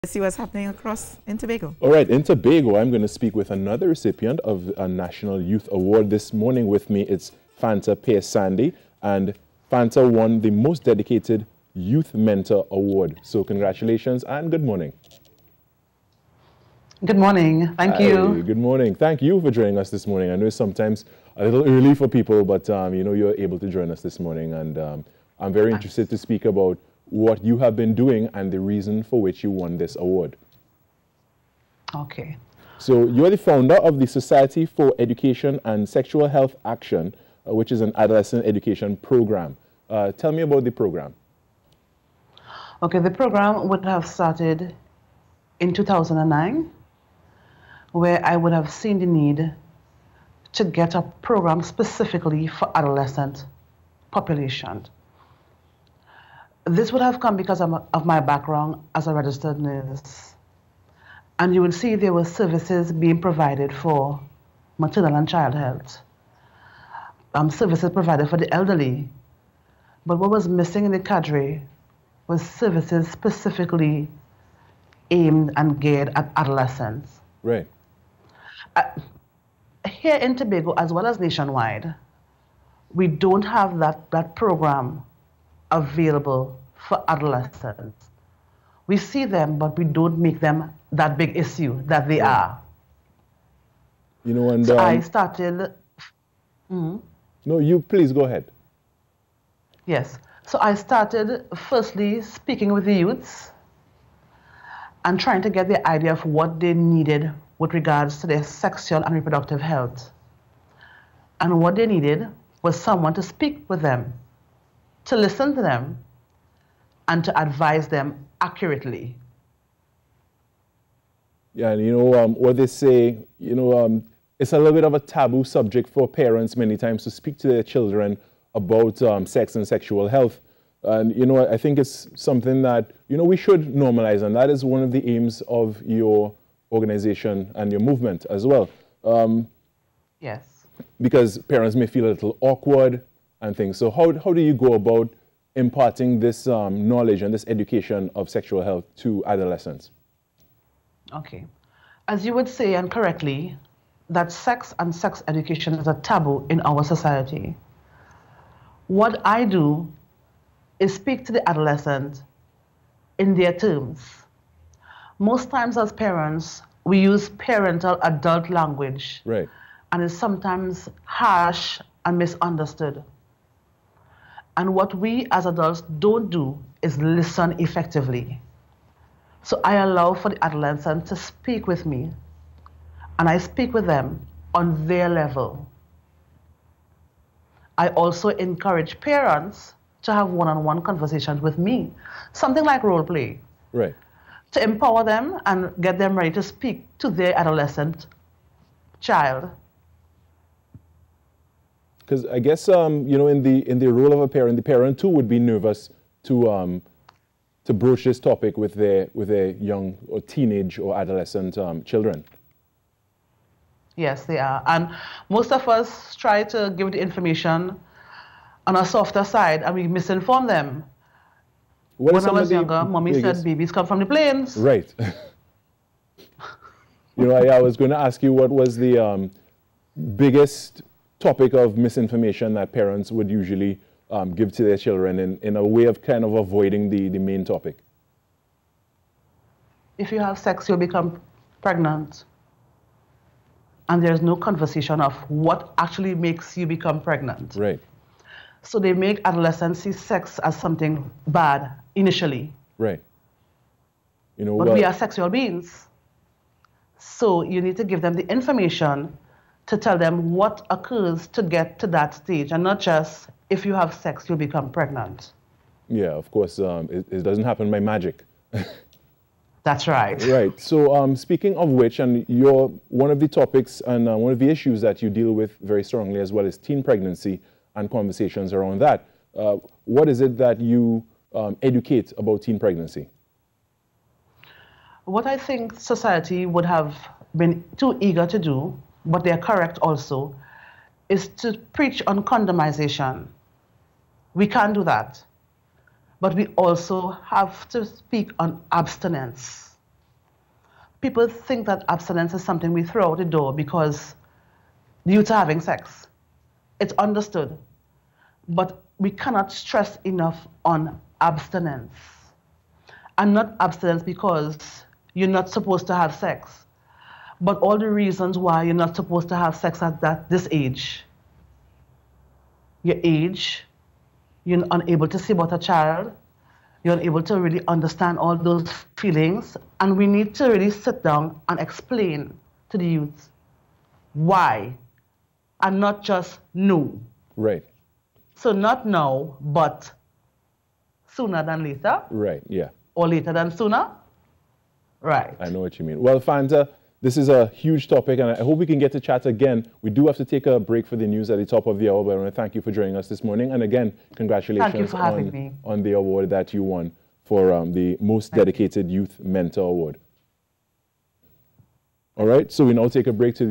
See what's happening across in Tobago. All right, in Tobago, I'm going to speak with another recipient of a National Youth Award. This morning with me, it's Fanta Pierre, and Fanta won the Most Dedicated Youth Mentor Award. So congratulations and good morning. Good morning. Thank you. Good morning. Thank you for joining us this morning. I know it's sometimes a little early for people, but you know, you're able to join us this morning, and I'm very interested to speak about what you have been doing and the reason for which you won this award. Okay. So you're the founder of the Society for Education and Sexual Health Action, which is an adolescent education program. Tell me about the program. Okay, the program would have started in 2009, where I would have seen the need to get a program specifically for adolescent population. This would have come because of my background as a registered nurse. And you will see there were services being provided for maternal and child health, services provided for the elderly. But what was missing in the cadre was services specifically aimed and geared at adolescents. Right. Here in Tobago, as well as nationwide, we don't have that program available for adolescents. We see them, but we don't make them that big issue that they are. You know, and so I started. No, you please go ahead. Yes. So I started firstly speaking with the youths and trying to get the idea of what they needed with regards to their sexual and reproductive health. And what they needed was someone to speak with them, to listen to them, and to advise them accurately. Yeah, and you know what they say, you know, it's a little bit of a taboo subject for parents many times to speak to their children about sex and sexual health. And, you know, I think it's something that, you know, we should normalize, and that is one of the aims of your organization and your movement as well. Yes. Because parents may feel a little awkward and things. So how do you go about imparting this knowledge and this education of sexual health to adolescents? Okay. As you would say, and correctly, that sex and sex education is a taboo in our society. What I do is speak to the adolescent in their terms. Most times as parents, we use parental adult language. Right. And it's sometimes harsh and misunderstood. And what we as adults don't do is listen effectively. So I allow for the adolescent to speak with me, and I speak with them on their level. I also encourage parents to have one-on-one conversations with me, something like role play. Right. To empower them and get them ready to speak to their adolescent child. Because I guess you know, in the role of a parent, the parent too would be nervous to broach this topic with their young or teenage or adolescent children. Yes, they are. And most of us try to give the information on a softer side, and we misinform them. When I was younger, Mommy said babies come from the plains. Right. You know, I was going to ask you what was the biggest topic of misinformation that parents would usually give to their children in a way of kind of avoiding the main topic. If you have sex, you'll become pregnant. And there's no conversation of what actually makes you become pregnant. Right. So they make adolescents see sex as something bad initially. Right. You know, but we are sexual beings. So you need to give them the information to tell them what occurs to get to that stage, and not just if you have sex, you'll become pregnant. Yeah, of course, it doesn't happen by magic. That's right. Right. So speaking of which, and one of the topics and one of the issues that you deal with very strongly as well is teen pregnancy and conversations around that. What is it that you educate about teen pregnancy? What I think society would have been too eager to do, but they're correct also, is to preach on condomization. We can't do that. But we also have to speak on abstinence. people think that abstinence is something we throw out the door because the youth are having sex. It's understood. But we cannot stress enough on abstinence. And not abstinence because you're not supposed to have sex, but all the reasons why you're not supposed to have sex at this age. Your age, you're unable to see about a child, you're unable to really understand all those feelings, and we need to really sit down and explain to the youth why, and not just no. Right. So not now, but sooner than later. Right, yeah. Or later than sooner. Right. I know what you mean. Well, Fanta, this is a huge topic, and I hope we can get to chat again. We do have to take a break for the news at the top of the hour, but I want to thank you for joining us this morning. And again, congratulations on the award that you won for the Most Dedicated Youth Mentor Award. All right, so we now take a break to the